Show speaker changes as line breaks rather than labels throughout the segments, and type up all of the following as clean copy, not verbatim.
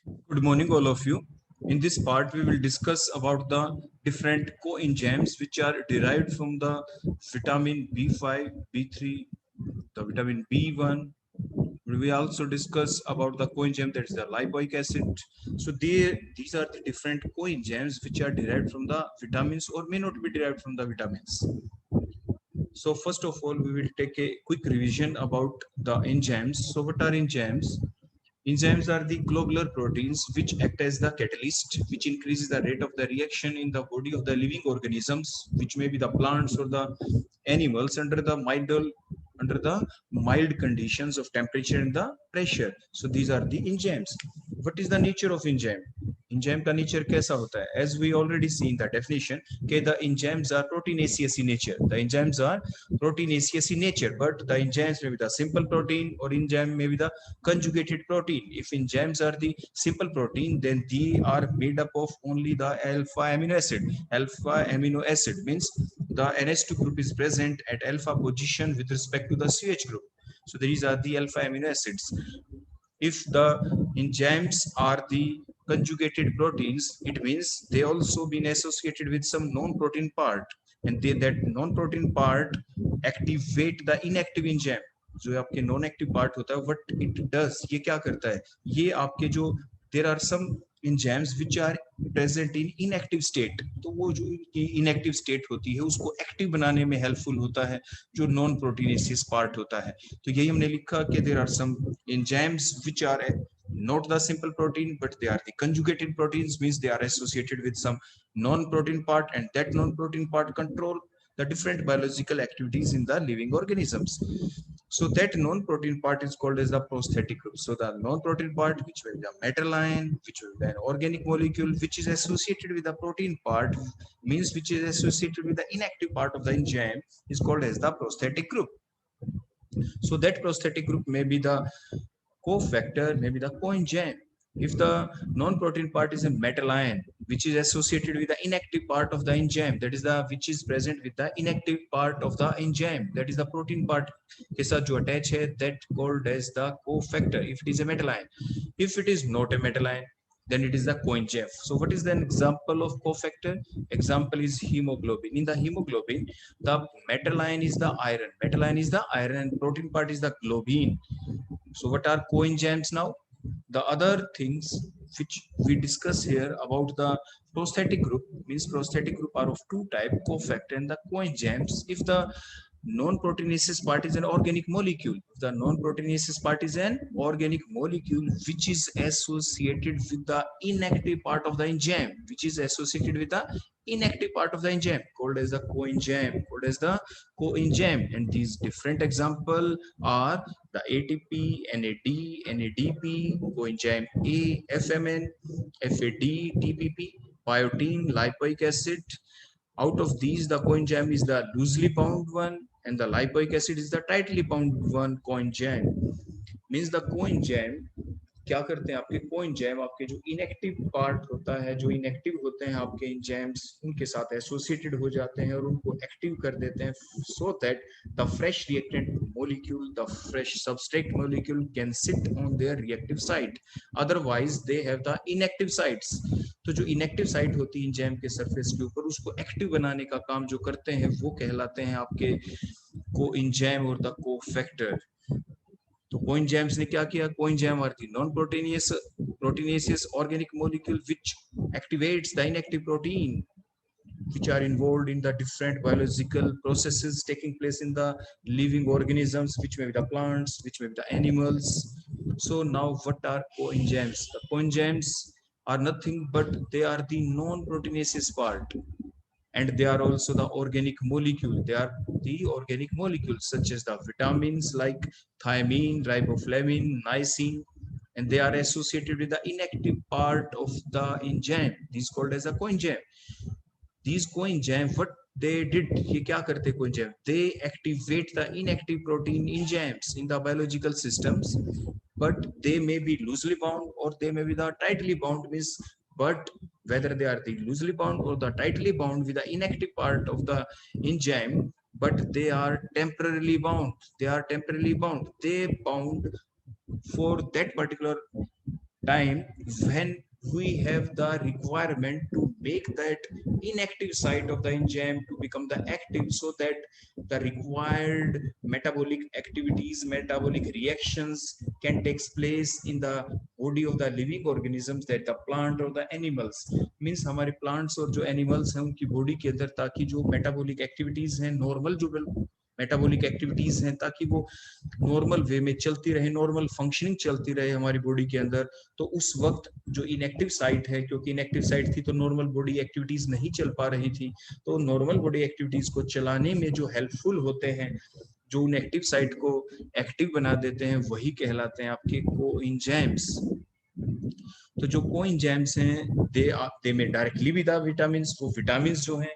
Good morning, all of you. In this part, we will discuss about the different coenzymes which are derived from the vitamin B5, B3, the vitamin B1. We will also discuss about the coenzyme that is the lipoic acid. So these are the different coenzymes which are derived from the vitamins or may not be derived from the vitamins. So first of all, we will take a quick revision about the enzymes. So what are enzymes? Enzymes are the globular proteins which act as the catalyst, which increases the rate of the reaction in the body of the living organisms, which may be the plants or the animals under the mild conditions of temperature and the pressure. So these are the enzymes. What is the nature of enzyme? Enzyme का nature कैसा होता है? As we already see in the definition, okay, the enzymes are proteinaceous in nature. The enzymes are proteinaceous in nature, but the enzymes may be the simple protein or enzyme may be the conjugated protein. If enzymes are the simple protein, then they are made up of only the alpha amino acid. Alpha amino acid means the NH2 group is present at alpha position with respect to the CH group. So these are the alpha amino acids. If the enzymes are the conjugated proteins, it means they also been associated with some non-protein part, and that non-protein part activate the inactive enzyme. जो आपके non active part होता है, what it does, ये क्या करता है, ये आपके जो there are some enzymes which are present in inactive state, तो वो जो inactive state होती है उसको एक्टिव बनाने में हेल्पफुल होता है जो नॉन प्रोटीनेसिस पार्ट होता है. तो यही हमने लिखा कि there are some enzymes which are not the simple protein but they are the conjugated proteins, means they are associated with some non-protein part, and that non-protein part control the different biological activities in the living organisms. So that non-protein part is called as the prosthetic group. So the non-protein part, which will be the metal ion, which will be an organic molecule, which is associated with the protein part, means which is associated with the inactive part of the enzyme, is called as the prosthetic group. So that prosthetic group may be the cofactor, may be the coenzyme. If the non-protein part is a metal ion, which is associated with the inactive part of the enzyme, that is the which is present with the inactive part of the enzyme, that is the protein part के साथ जो attach है, that called as the cofactor. If it is a metal ion, if it is not a metal ion, then it is the coenzyme. So what is the example of cofactor? Example is hemoglobin. In the hemoglobin, the metal ion is the iron. Metal ion is the iron, and protein part is the globin. So what are coenzymes now? The other things which we discuss here about the prosthetic group, means prosthetic group are of two type, cofactor and the coenzymes. If the non-proteinaceous part is an organic molecule, the non-proteinaceous part is an organic molecule which is associated with the inactive part of the enzyme, which is associated with the inactive part of the enzyme, called as the coenzyme, called as the coenzyme. And these different example are the ATP, NAD, NADP, coenzyme A, FMN, FAD, TPP, biotin, lipoic acid. Out of these, the coenzyme is the loosely bound one, and the lipoic acid is the tightly bound one coenzyme. Means the coenzyme क्या करते हैं, आपके coenzyme आपके जो inactive part होता है, जो inactive होते हैं आपके एंजाइम्स, उनके साथ एसोसिएटेड हो जाते हैं और उनको एक्टिव कर देते हैं, सो that the fresh reactant molecule, the fresh substrate molecule can sit on their reactive site, otherwise they have the inactive sites. तो जो इनएक्टिव साइट होती है एंजाइम के सरफेस के ऊपर, उसको एक्टिव बनाने का काम जो करते हैं वो कहलाते हैं आपके को एंजाइम और द कोफैक्टर. तो coenzymes ने क्या किया? Coenzyme are the non-proteinaceous proteinaceous organic molecule which activates the inactive protein, which are involved in the different biological processes taking place in the living organisms, which may be the plants, which may be the animals. So now what are coenzymes? The coenzymes are nothing but they are the non-proteinaceous part, and they are also the organic molecule. They are the organic molecules such as the vitamins like thiamine, riboflavin, niacin, and they are associated with the inactive part of the enzyme. These called as a coenzyme. These coenzyme, what they did, ये क्या करते coenzyme? They activate the inactive protein enzymes in the biological systems, but they may be loosely bound or they may be the tightly bound. Means, but whether they are the loosely bound or the tightly bound with the inactive part of the enzyme, but they are temporarily bound. They are temporarily bound. They bound for that particular time when we have the requirement to make that inactive site of the enzyme to become the active, so that the required metabolic activities, metabolic reactions can take place in the body of the living organisms, that the plant or the animals, means हमारे plants और जो animals हैं उनकी body के अंदर, ताकि जो metabolic activities हैं, normal जो मेटाबॉलिक एक्टिविटीज हैं, ताकि वो नॉर्मल वे में चलती रहे, नॉर्मल फंक्शनिंग चलती रहे हमारी बॉडी के अंदर। तो उस वक्त जो इनएक्टिव साइट है, क्योंकि इनएक्टिव साइट थी तो नॉर्मल बॉडी एक्टिविटीज नहीं चल पा रही थी, तो नॉर्मल बॉडी एक्टिविटीज को चलाने में जो हेल्पफुल होते हैं, जो इनएक्टिव साइट को एक्टिव बना देते हैं, वही कहलाते हैं आपके कोएंजाइम्स। तो जो कोएंजाइम्स हैं, दे में डायरेक्टली भी द विटामिन्स, वो विटामिन्स जो हैं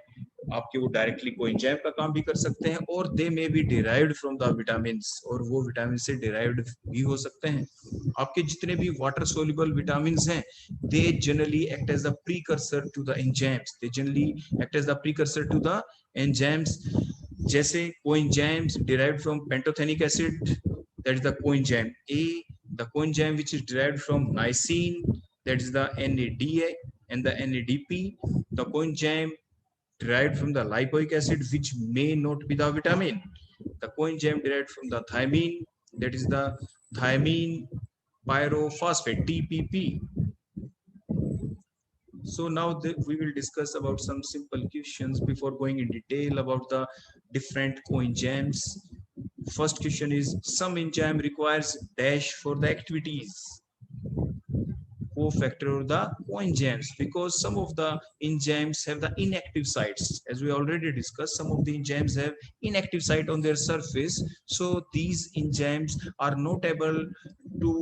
आपके वो डायरेक्टली कोएंजाइम का काम भी कर सकते हैं, और they may be derived from the vitamins, और वो विटामिन से डिराइव्ड भी हो सकते हैं। आपके जितने भी वाटर सोल्यूबल विटामिन्स हैं, they generally act as the precursor to the enzymes, they generally act as the precursor to the enzymes. जैसे coenzymes derived from pantothenic acid, that is the coenzyme A, the coenzyme which is derived from niacin, that is the NADA and the NADP, the coenzyme derived from the lipoic acid, which may not be the vitamin, the coenzyme derived from the thymine, that is the thymine pyrophosphate TPP. So now we will discuss about some simple questions before going in detail about the different coenzymes. First question is, some enzyme requires dash for the activities, cofactor or the coenzymes, because some of the enzymes have the inactive sites. As we already discussed, some of the enzymes have inactive site on their surface, so these enzymes are not able to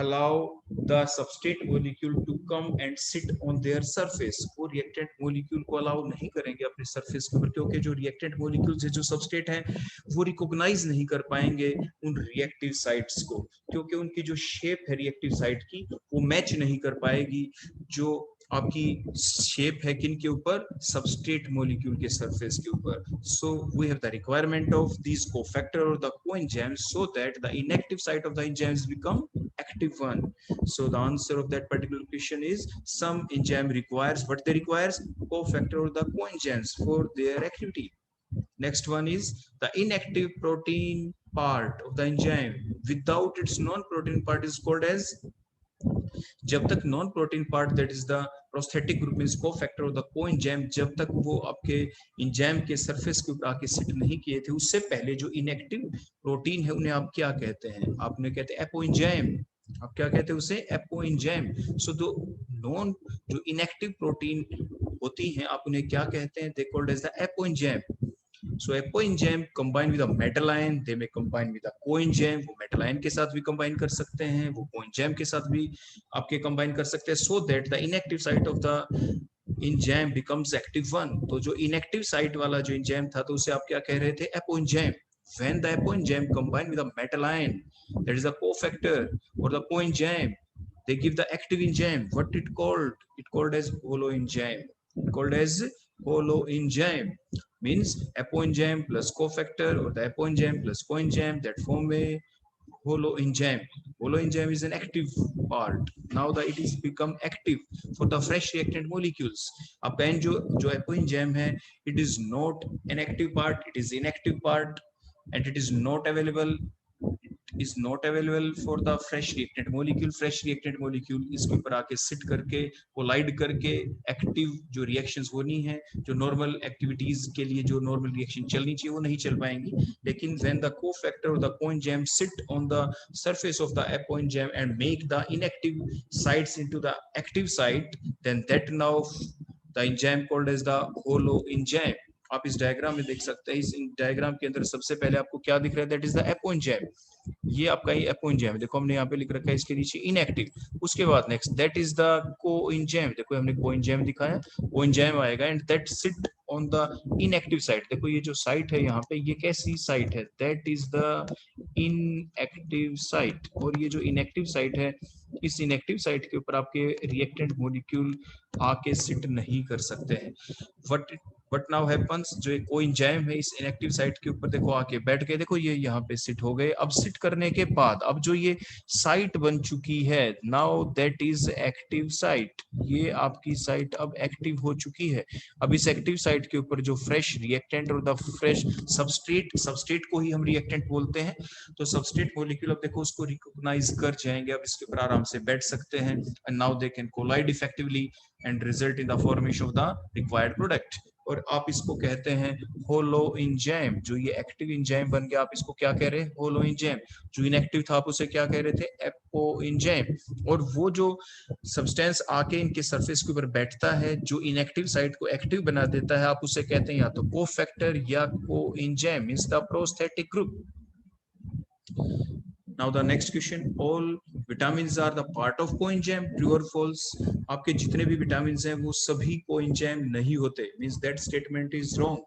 allow the substrate molecule to come and sit on their surface, वो reactant molecule को allow नहीं करेंगे अपने surface के ऊपर, क्योंकि जो reactant molecules है, जो substrate है, वो recognize नहीं कर पाएंगे उन reactive sites को, क्योंकि उनकी जो shape है reactive site की, वो match नहीं कर पाएगी जो आपकी शेप है किन के ऊपर, सबस्ट्रेट मॉलिक्यूल के सरफेस के ऊपर। So we have the requirement of this cofactor और the coenzymes, so that the inactive site of the enzymes become active one. So the answer of that particular question is, some enzyme requires, what they requires, cofactor or the coenzymes for their activity. Next one is the inactive protein part of the enzyme without its non-protein part is called as, जब तक non protein part, that is the prosthetic group means cofactor और the coenzyme, जब तक वो आपके enzyme के surface के ऊपर आके सिट नहीं किए थे, उससे पहले जो इनएक्टिव प्रोटीन है उन्हें आप क्या कहते हैं, आपने कहते हैं एपोएंजाइम, आप क्या कहते हैं उसे, एपोएंजाइम। सो दो नॉन जो इनएक्टिव प्रोटीन होती हैं, आप उन्हें क्या कहते हैं, they called as the apoenzyme. So apoenzyme combine with a metalline, they may combine with a coenzyme, वो metalline के साथ भी combine कर सकते हैं, वो coenzyme के साथ भी आपके combine कर सकते हैं, so that the inactive site of the enzyme becomes active one. तो जो inactive site वाला जो enzyme था, तो उसे आप क्या कह रहे थे, apoenzyme. When the apoenzyme combine with a metalline, that is a cofactor or the coenzyme, they give the active enzyme. What it called? It called as holoenzyme. It called as holoenzyme. Means apoenzyme plus cofactor or the apoenzyme plus coenzyme, that form a holoenzyme. Holoenzyme is an active part. Now that it is become active for the fresh reactant molecules. Again जो apoenzyme है, it is not an active part, it is inactive part, and it is not available for the fresh reactant molecule. Fresh reactant molecule इसके ऊपर आके sit करके collide करके active जो reactions होनी है, जो नॉर्मल एक्टिविटीज के लिए जो नॉर्मल रिएक्शन चलनी चाहिए, वो नहीं चल पाएंगी। लेकिन when the cofactor or the coenzyme sit on the surface of the apoenzyme and make the inactive sites into the active site, then that now the enzyme called as the holoenzyme. आप इस diagram में देख सकते हैं, इस diagram के अंदर सबसे पहले आपको क्या दिख रहा है, दैट इज द एपोएंजाइम। ये आपका ही एपोएंजाइम, देखो हमने यहाँ पे लिख रखा है इसके नीचे इनएक्टिव। उसके बाद next that is the coenzyme, देखो हमने कोएंजाइम दिखाया, कोएंजाइम आएगा and that sit on the inactive site. देखो ये जो साइट है यहाँ पे, ये कैसी साइट है, that is the inactive site. और ये जो इनएक्टिव साइट है, इस इनएक्टिव साइट के ऊपर आपके रिएक्टेंट मॉलिक्यूल आके सिट नहीं कर सकते हैं। बट नाउ हैपेंस जो कोएंजाइम है इस इनएक्टिव साइट के ऊपर देखो आके बैठ के देखो ये यहाँ पे सिट हो गए। अब सिट करने के बाद अब जो ये साइट बन चुकी है now that is active site, ये आपकी साइट अब एक्टिव हो चुकी है। अब इस एक्टिव साइट के ऊपर जो फ्रेश रिएक्टेंट और द फ्रेश सबस्ट्रेट, सबस्ट्रेट को ही हम रिएक्टेंट बोलते हैं, तो सबस्ट्रेट मॉलिक्यूल अब देखो उसको रिकॉग्नाइज कर जाएंगे, अब इसके ऊपर आराम से बैठ सकते हैं and now they can collide effectively and result in the formation of the required product. और आप इसको कहते हैं होलो इंजाइम। जो ये एक्टिव इंजाइम बन गया आप इसको क्या कह रहे हैं, होलो इंजाइम। जो इनएक्टिव था आप उसे क्या कह रहे थे, एपो इंजाइम। और वो जो सब्सटेंस आके इनके सरफेस के ऊपर बैठता है जो इनएक्टिव साइट को एक्टिव बना देता है, आप उसे कहते हैं या तो कोफैक्टर या को enzyme, means the prosthetic group. Now the next question, all vitamins are the part of coenzyme, true or false? आपके जितने भी vitamins हैं वो सभी coenzyme नहीं होते, means that statement is wrong,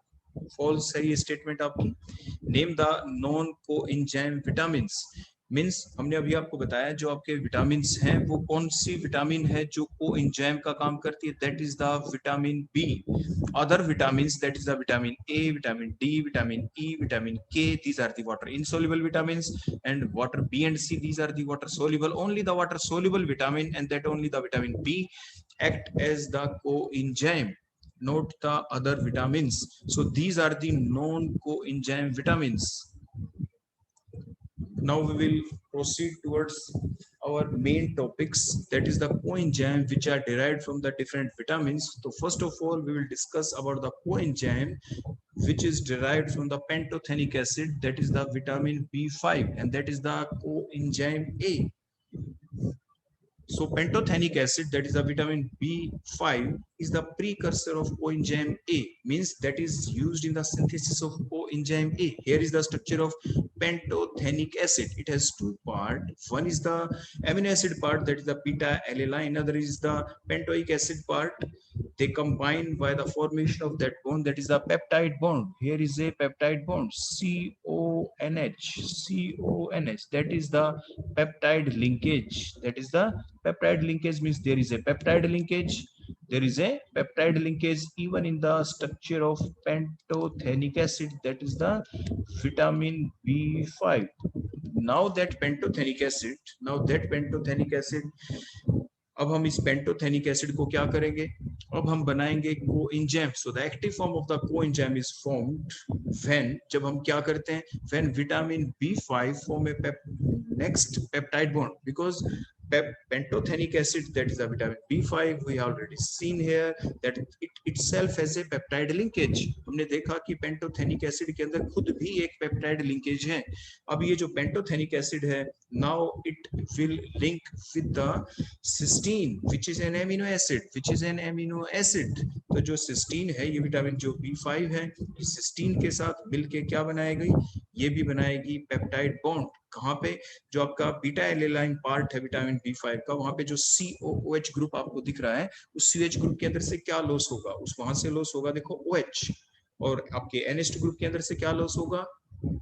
false है ये statement आपकी। Name the non coenzyme vitamins, means हमने अभी आपको बताया जो आपके विटामिन हैं वो कौन सी विटामिन है जो कोएंजाइम का काम करती है, that is the vitamin B. Other vitamin that is the vitamin A, vitamin D, vitamin E, vitamin K, these are the water insoluble vitamins, and water B and C, these are the water soluble. Only the water soluble vitamin and that only the vitamin B act as the coenzyme, not the other vitamins. So these are the non coenzyme vitamins. Now we will proceed towards our main topics, that is the coenzyme which are derived from the different vitamins. So first of all we will discuss about the coenzyme which is derived from the pantothenic acid, that is the vitamin B5, and that is the coenzyme A. So pantothenic acid, that is the vitamin B5, is the precursor of coenzyme A, means that is used in the synthesis of coenzyme A. Here is the structure of pantothenic acid. It has two parts. One is the amino acid part, that is the beta alanine. Another is the pentoic acid part. They combine by the formation of that bond, that is the peptide bond. Here is a peptide bond, CONH. That is the peptide linkage. That is the peptide linkage, means there is a peptide linkage. There is a peptide linkage even in the structure of pantothenic acid, that is the vitamin B5. Now that pantothenic acid, अब हम इस pantothenic acid को क्या करेंगे, अब हम बनाएंगे coenzyme. So the active form of the coenzyme is formed when, जब हम क्या करते हैं, when vitamin B5 form A next peptide bond, because pantothenic acid, that is the vitamin B5, we already seen here that it itself has a peptide linkage. हमने देखा कि pantothenic acid के अंदर खुद भी एक peptide linkage है. अब ये जो pantothenic acid है, now it will link with the cysteine which is an amino acid. तो जो cysteine है, ये विटामिन जो B5 है, इस cysteine के साथ मिलके क्या बनाएगी, ये भी बनाएगी पेप्टाइड बॉन्ड. कहाँ पे, जो आपका बीटा एलेनाइन पार्ट है विटामिन B5 का, वहां पे जो COOH ग्रुप आपको दिख रहा है, उस COH ग्रुप के अंदर से क्या लॉस होगा, उस वहां से लॉस होगा देखो OH, और आपके NH2 ग्रुप के अंदर से क्या लॉस होगा,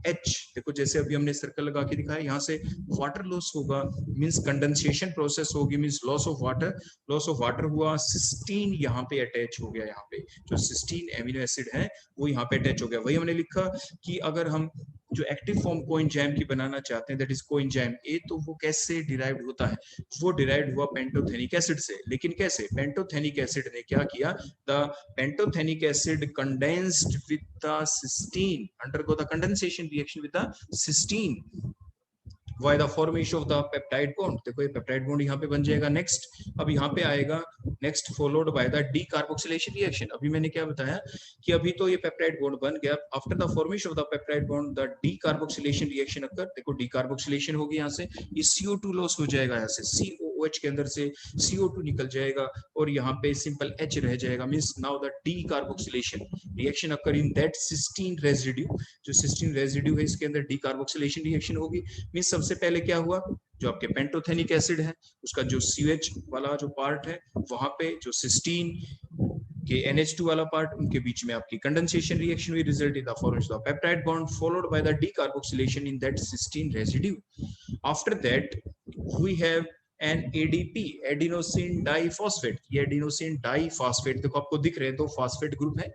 H. देखो जैसे अभी हमने सर्कल लगा के दिखाया, यहाँ से वाटर लॉस होगा, मींस कंडेंसेशन प्रोसेस होगी, मींस लॉस ऑफ वाटर हुआ. सिस्टीन यहाँ पे अटैच हो गया, यहाँ पे जो सिस्टीन एमिनो एसिड है वो यहाँ पे अटैच हो गया. वही हमने लिखा कि अगर हम जो एक्टिव फॉर्म कोएंजाइम की बनाना चाहते हैं, दैट इज कोएंजाइम ए, तो वो कैसे डिराइव्ड होता है, वो डिराइव्ड हुआ पेंटोथेनिक एसिड से. लेकिन कैसे, पेंटोथेनिक एसिड ने क्या किया, the pantothenic acid condensed with the cysteine, undergo the condensation reaction with the cysteine by the formation of the peptide bond. देखो ये peptide bond यहाँ पे बन जाएगा. नेक्स्ट, अब यहाँ पे आएगा next followed by the decarboxylation reaction. अभी मैंने क्या बताया कि अभी तो ये peptide bond बन गया, after the formation of the peptide bond the decarboxylation reaction occur. देखो decarboxylation होगी, यहाँ से ये CO2 लॉस हो जाएगा, यहाँ से COOH के अंदर से CO2 निकल जाएगा और यहाँ पे सिंपल H रह जाएगा. Means now the decarboxylation reaction occur in that cysteine residue. जो cysteine residue है इसके अंदर decarboxylation reaction होगी. मींस सबसे पहले क्या हुआ, जो आपके पेंटोथेनिक एसिड है उसका जो COH वाला जो पार्ट है, वहां पे जो सिस्टीन के NH2 वाला पार्ट, उनके बीच में आपकी कंडेंसेशन रिएक्शन हुई, result in the formation of peptide bond followed by the decarboxylation in that cysteine residue. After that we have an ADP, adenosine diphosphate. ये एडिनोसिन डाइफॉस्फेट देखो आपको दिख रहे हैं, तो फॉस्फेट ग्रुप है,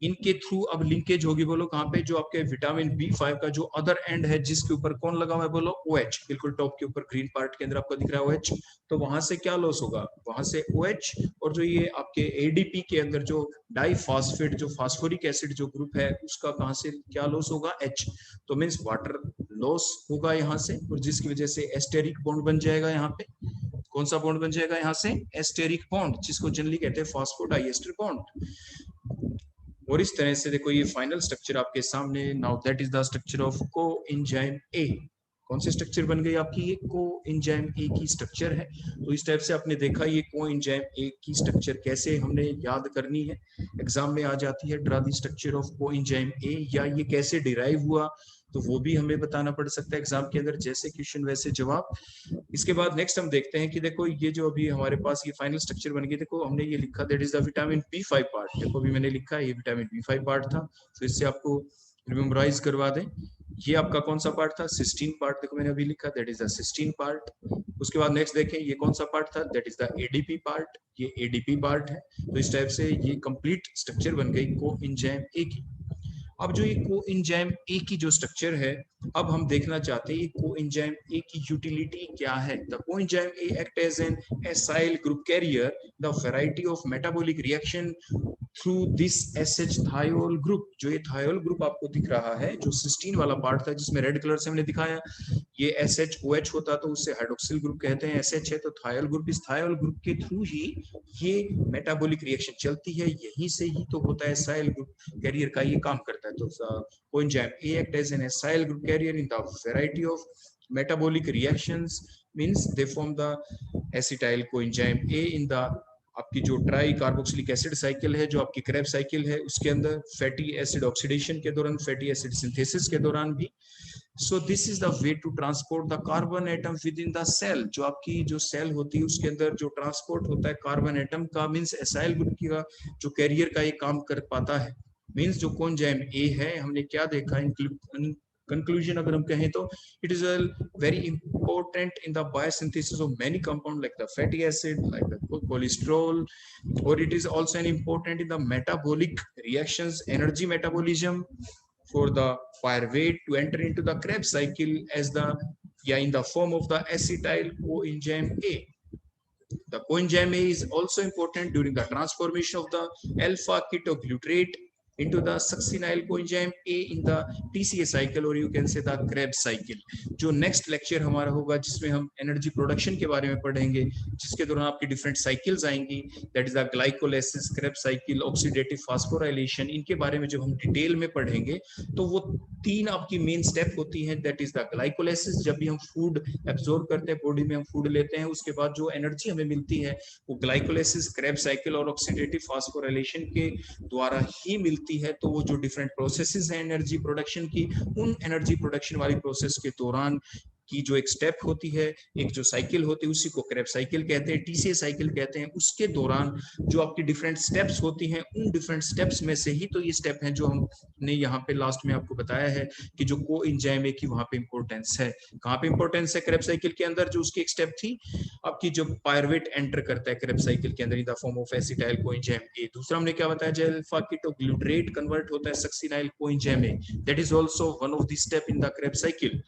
इनके थ्रू अब लिंकेज होगी, बोलो कहाँ पे, जो आपके विटामिन B5 का जो अदर एंड है जिसके ऊपर कौन लगा हुआ है, बोलो OH, बिल्कुल टॉप के ऊपर ग्रीन पार्ट के अंदर आपको दिख रहा है OH, तो वहां से क्या लॉस होगा, वहां से OH, और जो ये आपके ADP के अंदर जो डाइफॉस्फेट जो फास्फोरिक एसिड जो ग्रुप है उसका कहाँ से क्या लॉस होगा, H, तो मीन्स वाटर लॉस होगा यहाँ से, और जिसकी वजह से एस्टेरिक बॉन्ड बन जाएगा यहाँ पे, कौन सा बॉन्ड बन जाएगा यहाँ से, एस्टेरिक बॉन्ड, जिसको जनरली कहते हैं फास्फोडाइएस्टर बॉन्ड। और इस तरह से देखो ये फाइनल स्ट्रक्चर आपके सामने, now that is the structure of coenzyme A. कौन से स्ट्रक्चर बन गई आपकी, ये कोएंजाइम ए की स्ट्रक्चर है। तो इस टाइप से आपने देखा ये कोएंजाइम ए की स्ट्रक्चर कैसे हमने याद करनी है, एग्जाम में आ जाती है, draw the structure of coenzyme A, या ये कैसे डिराइव हुआ तो वो भी हमें बताना पड़ सकता है एग्जाम के अंदर, जैसे क्वेश्चन वैसे जवाब। इसके बाद नेक्स्ट हम देखते हैं कि देखो ये जो अभी हमारे पास ये फाइनल स्ट्रक्चर बन गई, देखो हमने ये लिखा that is the vitamin B5 part, देखो अभी मैंने लिखा है ये विटामिन B5 पार्ट था, तो इससे आपको रिमेम्बराइज करवा दें। ये आपका कौन सा पार्ट था, सिस्टीन पार्ट, देखो मैंने अभी लिखा that is the cysteine part. उसके बाद नेक्स्ट देखें ये कौन सा पार्ट था, that is the ADP part, ये ADP पार्ट है। तो इस टाइप से ये कंप्लीट स्ट्रक्चर बन गई कोएंजाइम ए की। अब जो ये कोएंजाइम ए की जो स्ट्रक्चर है, अब हम देखना चाहते हैं कोएंजाइम ए की यूटिलिटी क्या है। The coenzyme A act as an acyl group carrier the variety of metabolic reaction through this SH thiol group. जो ये थायोल ग्रुप आपको दिख रहा है, जो सिस्टीन वाला पार्ट था जिसमें रेड कलर से हमने दिखाया, ये SHOH होता तो उससे हाइड्रोक्सिल ग्रुप कहते हैं, SH है तो थायोल ग्रुप, इस थायोल ग्रुप के थ्रू ही ये मेटाबॉलिक रिएक्शन चलती है, यहीं से ही तो होता है एसाइल ग्रुप कैरियर का ये काम करता है। तो coenzyme A act as an acyl group carrier in the variety of metabolic reactions, means they form the acetyl coenzyme A in the आपकी जो ट्राई कार्बोक्सिलिक एसिड साइकिल है, जो आपकी क्रेब साइकिल है, उसके अंदर फैटी एसिड ऑक्सीडेशन के दौरान, फैटी एसिड सिंथेसिस के दौरान भी। So this is the way to transport the carbon atom within the cell. जो आपकी जो सेल होती है उसके अंदर जो ट्रांसपोर्ट होता है कार्बन एटम का, मीन्स एसाइल ग्रुप का जो कैरियर का ये काम कर पाता है। मीन्स जो कोएंजाइम ए है, हमने क्या देखा इन conclusion अगर हम कहें तो it is a very important in the biosynthesis of many compounds like the fatty acid, like the cholesterol, or it is also an important in the metabolic reactions, energy metabolism for the pyruvate to enter into the Krebs cycle as the in the form of the acetyl coenzyme A. The coenzyme A is also important during the transformation of the alpha ketoglutarate into the succinyl coenzyme A in the TCA cycle, or you can say the Krebs cycle। जो next lecture हमारा होगा जिसमें हम energy production के बारे में पढ़ेंगे, जिसके दौरान आपकी डिफरेंट साइकिल्स आएंगी, that is the glycolysis, Krebs cycle, oxidative phosphorylation, इनके बारे में जब हम डिटेल में पढ़ेंगे तो वो तीन आपकी मेन स्टेप होती हैं। दैट इज द ग्लाइकोलाइसिस, जब भी हम फूड एब्जॉर्ब करते हैं, बॉडी में हम फूड लेते हैं, उसके बाद जो एनर्जी हमें मिलती है वो ग्लाइकोलाइसिस, Krebs साइकिल और ऑक्सीडेटिव फास्फोराइलेशन के द्वारा ही मिलती है। तो वो जो डिफरेंट प्रोसेसेस हैं एनर्जी प्रोडक्शन की, उन एनर्जी प्रोडक्शन वाली प्रोसेस के दौरान की जो एक स्टेप होती है, एक जो साइकिल होती है, उसी को Krebs साइकिल कहते हैं, TCA साइकिल कहते हैं। उसके दौरान जो आपकी डिफरेंट स्टेप्स होती हैं, उन डिफरेंट स्टेप्स में से ही तो ये स्टेप हैं जो हमने यहाँ पे लास्ट में आपको बताया है कि जो कोएंजाइम ए की वहां पे इंपॉर्टेंस है। कहाँ पे इंपॉर्टेंस है Krebs साइकिल के अंदर, जो उसकी एक स्टेप थी आपकी, जो पायरुवेट एंटर करता है Krebs साइकिल के अंदर in the form of acetyl coenzyme A. दूसरा हमने क्या बताया, जो अल्फा कीटोग्लूटारेट कन्वर्ट होता है succinyl coenzyme A, that is also one of the step in the Krebs cycle.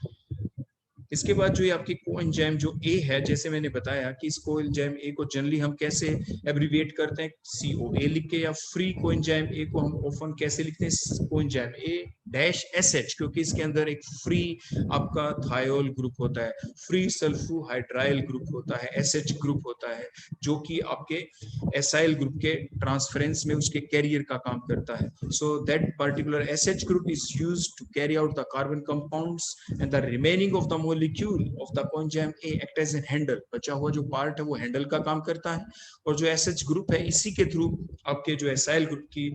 इसके बाद जो ये आपकी कोएंजाइम जो ए है, जैसे मैंने बताया कि इस कोएंजाइम ए को जनरली हम कैसे एब्रिविएट करते हैं, COA लिख के, या फ्री कोएंजाइम ए को हम ऑफन कैसे लिखते हैं, कोएंजाइम ए डैश SH, क्योंकि इसके अंदर एक फ्री आपका थायोल ग्रुप होता है, फ्री सल्फोहाइड्राइल ग्रुप होता है, SH ग्रुप होता है, जो कि आपके एसाइल ग्रुप के ट्रांसफरेंस में उसके कैरियर का काम करता है। So that particular SH group is used to carry out the carbon compounds and the remaining of the molecule of the coenzyme A act as a handle। बचा हुआ जो पार्ट है वो हैंडल का काम करता है, और जो SH ग्रुप है इसी के थ्रू आपके जो एसाइल ग्रुप की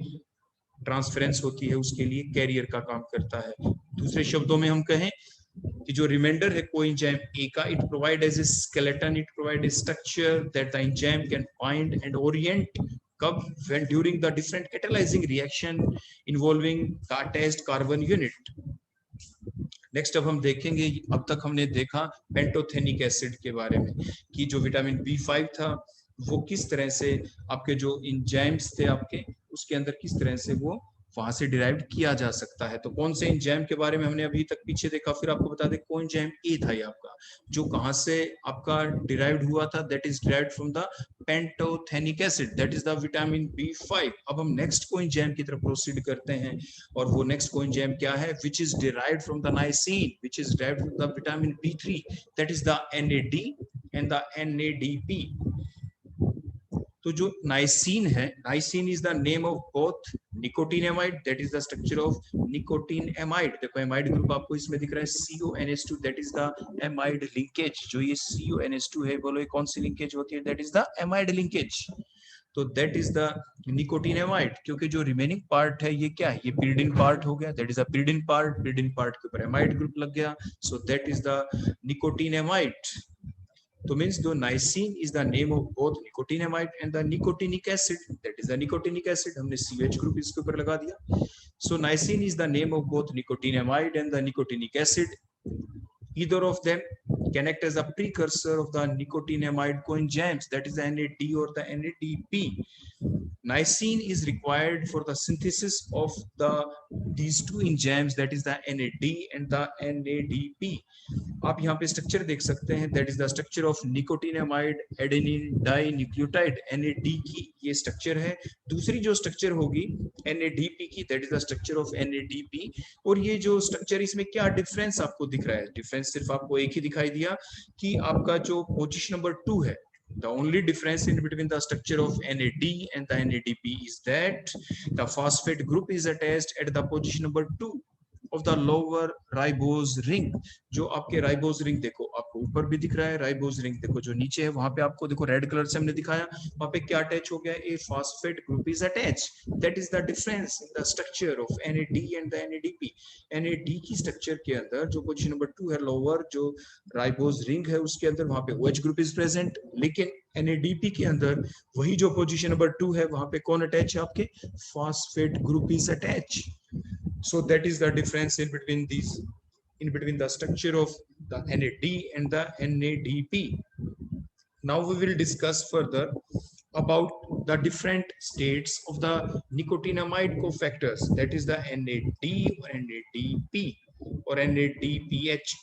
ट्रांसफरेंस होती है उसके लिए कैरियर का काम करता है। दूसरे शब्दों में हम कहें कि जो रिमाइंडर है कोएंजाइम ए का, it provide as a skeleton, it provide a structure that the enzyme can find and orient कब when during the different catalyzing reaction involving the attached carbon unit। Next अब हम देखेंगे, अब तक हमने देखा पेंटोथेनिक एसिड के बारे में कि जो विटामिन B5 था वो किस तरह से आपके जो एंजाइम्स थे आपके उसके अंदर किस तरह से वो वहां से डिराइव्ड किया जा सकता है। तो कौन से एंजाइम के बारे में हमने अभी तक पीछे देखा, फिर आपको बता दें कोएंजाइम ए था ये आपका, जो कहां से आपका डिराइव्ड हुआ था, that is derived from the pantothenic acid, that is the vitamin B5। अब हम नेक्स्ट कोएंजाइम की तरफ प्रोसीड करते हैं, और वो नेक्स्ट कोएंजाइम क्या है, which is derived from the niacin, which is derived from the vitamin B3, that is the NAD and the NADP। तो जो नाइसिन है, niacin is the name of both nicotinamide, that is the structure of nicotinamide. देखो amide group आपको इसमें दिख रहा है CONH2, that is the amide linkage. जो ये CONH2 है, बोलो ये कौन सी लिंकेज होती है, that is the amide linkage. तो दैट इज द निकोटिनेमाइड, क्योंकि जो रिमेनिंग पार्ट है ये क्या है, ये pyridine पार्ट हो गया, that is the pyridine part के ऊपर एमाइड ग्रुप लग गया, so that is the nicotinamide. तो means the niacin is the name of both nicotinamide and the nicotinic acid, that is the nicotinic acid, हमने CH group इसके ऊपर लगा दिया। So niacin is the name of both nicotinamide and the nicotinic acid. Either of them can act as a precursor of the nicotinamide coenzymes, that is the NAD or the NADP. Niacin is required for the synthesis of these two enzymes, that is the NAD and the NADP. आप यहाँ पे structure देख सकते हैं, that is the structure of nicotinamide adenine dinucleotide, NAD की ये structure है। दूसरी जो स्ट्रक्चर होगी NADP की, that is the structure of NADP। और ये जो स्ट्रक्चर, इसमें क्या डिफरेंस आपको दिख रहा है, डिफरेंस सिर्फ आपको एक ही दिखाई दिया कि आपका जो पोजीशन नंबर 2 है, the only difference in between the structure of NAD and the NADP is that the phosphate group is attached at the position number 2 of the lower ribose ring। जो आपके राइबोज रिंग देखो, आपको ऊपर भी दिख रहा है, राइबोज रिंग देखो जो नीचे है, वहां पे आपको देखो रेड कलर से हमने दिखाया, वहां पे क्या अटैच हो गया, a phosphate group is attach. That is the difference in the structure of NAD and the NADP। NAD की स्ट्रक्चर के अंदर जो पोजीशन नंबर 2 है, लोअर जो राइबोज रिंग है उसके अंदर, वहां पे OH ग्रुप इज प्रेजेंट, लेकिन NADP के अंदर वही जो पोजीशन नंबर 2 है, वहां पे कौन अटैच है, आपके phosphate group is attach. So that is the difference in between the structure of the NAD and the NADP. Now we will discuss further about the different states of the nicotinamide cofactors, that is the NAD or NADP or NADPH.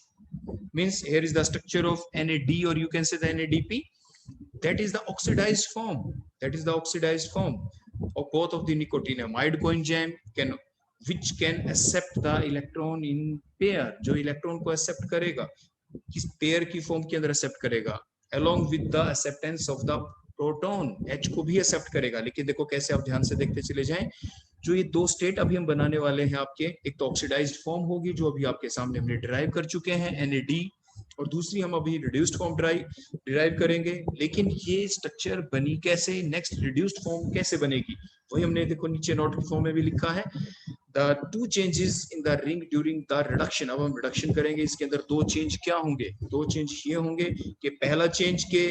Means here is the structure of NAD, or you can say the NADP, that is the oxidized form, that is the oxidized form of both of the nicotinamide coenzyme which can accept the electron in pair, जो electron को accept करेगा, किस pair की form के अंदर accept करेगा, along with the acceptance of the proton, H को भी एक्सेप्ट करेगा। लेकिन देखो कैसे, आप ध्यान से देखते चले जाएं, जो ये दो स्टेट अभी हम बनाने वाले हैं आपके, एक तो ऑक्सीडाइज्ड फॉर्म होगी जो अभी आपके सामने हमने डिराइव कर चुके हैं NAD, और दूसरी हम अभी रिड्यूस्ड फॉर्म डिराइव करेंगे। लेकिन ये स्ट्रक्चर बनी कैसे, नेक्स्ट रिड्यूस्ड फॉर्म कैसे बनेगी, वही हमने देखो नीचे नोट की फॉर्म में भी लिखा है, the two changes in the ring during the reduction। अब हम रिडक्शन करेंगे, इसके अंदर दो चेंज क्या होंगे, दो चेंज ये होंगे कि पहला चेंज के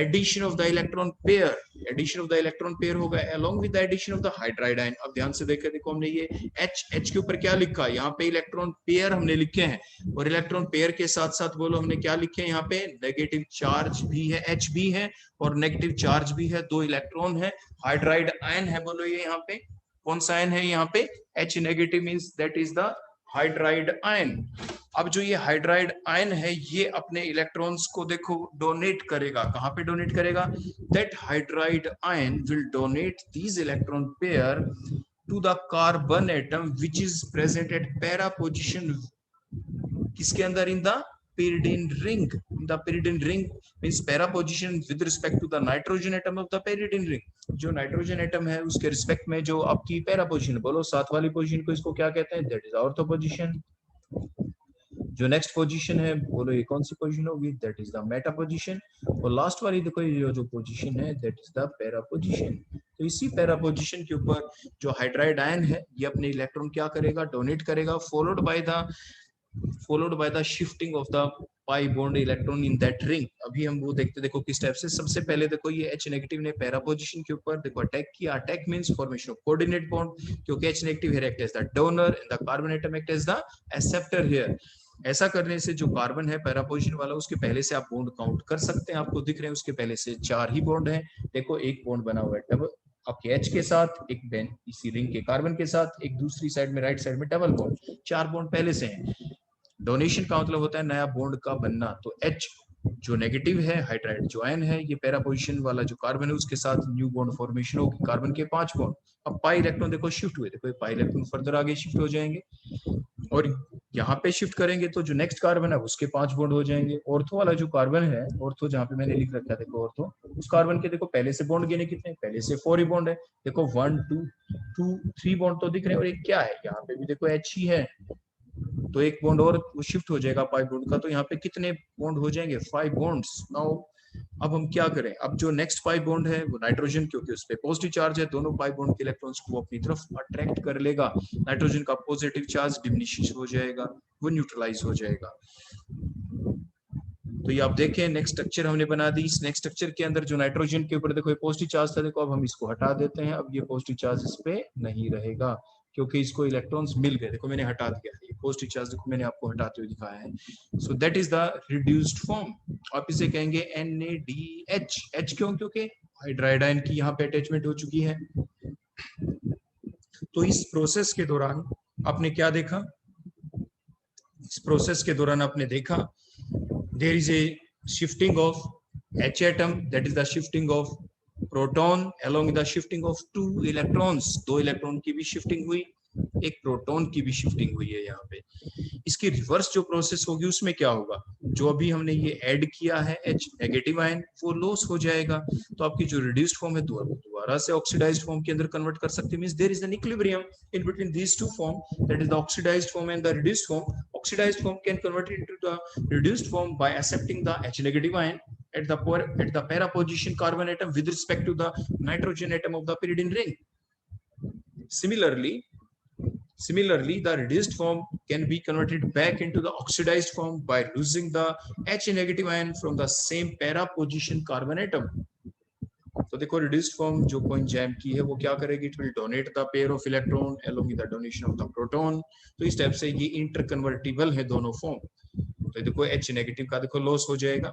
addition of the electron pair, addition of the electron pair होगा along with the addition of the hydride ion। अब ध्यान से देखो हमने ये H के ऊपर क्या लिखा, यहाँ पे इलेक्ट्रॉन पेयर हमने लिखे हैं, और इलेक्ट्रॉन पेयर के साथ साथ बोलो हमने क्या लिखे हैं, यहाँ पे नेगेटिव चार्ज भी है, H भी है और नेगेटिव चार्ज भी है, दो इलेक्ट्रॉन है, हाइड्राइड आयन है, बोलो ये यहाँ पे कौन सा आयन है, यहाँ पे H negative, means that is the hydride ion. अब जो ये हाइड्राइड आयन है, ये अपने इलेक्ट्रॉन्स को देखो डोनेट करेगा, कहां पे डोनेट करेगा, that hydride ion will donate these electron pair to the carbon atom which is present at para position, किसके अंदर, in the pyridine ring, in the pyridine ring means para position with respect to the nitrogen atom of the pyridine ring। जो nitrogen atom है उसके respect में जो आपकी para position, बोलो साथ वाली पोजीशन को इसको क्या कहते हैं, दैट इज ऑर्थो पोजीशन। जो नेक्स्ट पोजीशन है, बोलो ये कौन सी पोजीशन होगी, that is the Meta position. और लास्ट वाली देखो ये जो पोजीशन है, that is the para position. तो इसी पैरा पोजीशन के ऊपर जो हाइड्राइड आयन है, ये अपने इलेक्ट्रॉन क्या करेगा, डोनेट करेगा, followed by the shifting of the pi bond electron in that ring। अभी हम वो देखते, देखो किस टाइप से, सबसे पहले देखो ये H नेगेटिव ने पैरा पोजीशन के ऊपर देखो अटैक किया, attack means formation of coordinate bond, क्योंकि H negative here act as the donor and the carbon atom act as the acceptor here. ऐसा करने से जो कार्बन है पैरा पोजीशन वाला, उसके पहले से आप बॉन्ड काउंट कर सकते हैं, आपको दिख रहे हैं उसके पहले से 4 ही बॉन्ड है, देखो एक बॉन्ड बना हुआ है डबल
आपके H के साथ, एक बेन इसी रिंग के कार्बन के साथ, एक दूसरी साइड में राइट साइड में डबल बॉन्ड, 4 बॉन्ड पहले से हैं। डोनेशन का मतलब होता है नया बॉन्ड का बनना। तो H जो नेगेटिव है, हाइड्राइड जो आयन है, ये पैरा पोजीशन वाला जो कार्बन है उसके साथ न्यू बॉन्ड फॉर्मेशन होगी, कार्बन के 5 बॉन्ड। अब पाई इलेक्ट्रॉन देखो शिफ्ट हुए, देखो पाई इलेक्ट्रॉन फर्दर आगे शिफ्ट हो जाएंगे और यहाँ पे शिफ्ट करेंगे तो जो नेक्स्ट कार्बन है उसके 5 बॉन्ड हो जाएंगे। ऑर्थो वाला जो कार्बन है, ऑर्थो जहाँ पे मैंने लिख रखा है देखो ऑर्थो, उस कार्बन के देखो पहले से बॉन्ड गिने कितने, पहले से 4 ही बॉन्ड है। देखो 1 2 2 3 बॉन्ड तो दिख रहे हैं और एक क्या है, यहाँ पे भी देखो H ही है, तो एक बॉन्ड और वो शिफ्ट हो जाएगा पाई बॉन्ड का, तो यहाँ पे कितने बॉन्ड हो जाएंगे, 5 बॉन्ड्स। नाउ अब हम क्या करें, अब जो नेक्स्ट पाई बॉन्ड है वो नाइट्रोजन, क्योंकि उस पे पॉजिटिव चार्ज है, दोनों पाई बॉन्ड के इलेक्ट्रॉन्स को अपनी तरफ अट्रैक्ट कर लेगा। नाइट्रोजन का पॉजिटिव चार्ज डिमिनिश हो जाएगा, वो न्यूट्रलाइज हो जाएगा। तो ये आप देखें नेक्स्ट स्ट्रक्चर हमने बना दी। इस नेक्स्ट स्ट्रक्चर के अंदर जो नाइट्रोजन के ऊपर देखो पॉजिटिव चार्ज था, देखो अब हम इसको हटा देते हैं, अब ये पॉजिटिव चार्ज इस पे नहीं रहेगा क्योंकि इसको इलेक्ट्रॉन्स मिल गए। देखो मैंने हटा दिया है, ये पॉजिटिव चार्ज देखो मैंने आपको हटाते हुए दिखाया है। So that is the reduced form. आप इसे कहेंगे NaDH। H क्यों, क्योंकि हाइड्राइड आयन की यहाँ पे अटैचमेंट हो चुकी है। तो इस प्रोसेस के दौरान आपने क्या देखा, इस प्रोसेस के दौरान आपने देखा there is a shifting of H atom, that is the shifting of proton along with the shifting of 2 electrons। 2 electron की भी शिफ्टिंग हुई, एक प्रोटॉन की भी शिफ्टिंग हुई है यहाँ पे। इसकी रिवर्स जो प्रोसेस होगी उसमें क्या होगा, जो अभी हमने ये ऐड किया है H नेगेटिव आयन, वो लॉस हो जाएगा। तो आपकी जो रिड्यूस्ड फॉर्म है दोबारा से ऑक्सीडाइज्ड फॉर्म के अंदर कन्वर्ट कर सकते हैं। Means there is an equilibrium in between these two form, that is the oxidised form and the reduced form. Oxidised form can convert into the reduced form by accepting the H negative ion at the para position carbon atom with respect to the nitrogen atom of the pyridine ring. Similarly, the reduced form can be converted back into the oxidized form by losing the H negative ion from the same para position carbon atom. तो देखो reduced form जो coenzyme की है वो क्या करेगी, it will donate the pair of electron along with the donation of the proton. तो इस टाइप से ये इंटरकन्वर्टिबल है दोनों फॉर्म। तो देखो H नेगेटिव का देखो लॉस हो जाएगा।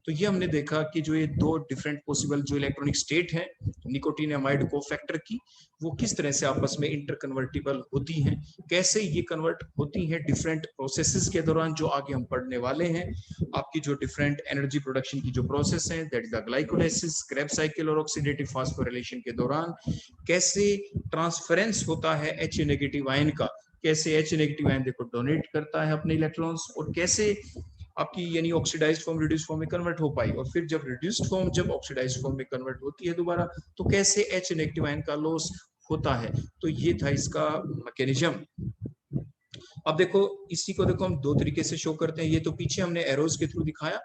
तो ये हमने देखा कि जो ये दो डिफरेंट पॉसिबल जो इलेक्ट्रॉनिक स्टेट है निकोटीन एमाइड कोफैक्टर की, वो किस तरह से आपस में इंटरकन्वर्टिबल होती हैं, कैसे ये कन्वर्ट होती हैं डिफरेंट प्रोसेसेस के दौरान, जो आगे हम पढ़ने वाले हैं। आपकी जो डिफरेंट एनर्जी प्रोडक्शन की जो प्रोसेस है, that is the glycolysis, Krebs cycle और ऑक्सीडेटिव फास्फोरिलेशन के दौरान कैसे ट्रांसफरेंस होता है H नेगेटिव आयन का, कैसे H नेगेटिव आयन देखो डोनेट करता है अपने इलेक्ट्रॉन्स, और कैसे आपकी यानी ऑक्सीडाइज्ड फॉर्म रिड्यूस्ड फॉर्म में कन्वर्ट हो पाई, और फिर जब रिड्यूस्ड फॉर्म जब ऑक्सीडाइज्ड फॉर्म में कन्वर्ट होती है दोबारा, तो कैसे H नेगेटिव आयन का लॉस होता है। तो ये था इसका मैकेनिज्म। अब देखो इसी को देखो हम दो तरीके से शो करते हैं। ये तो पीछे हमने एरोज के थ्रू दिखाया,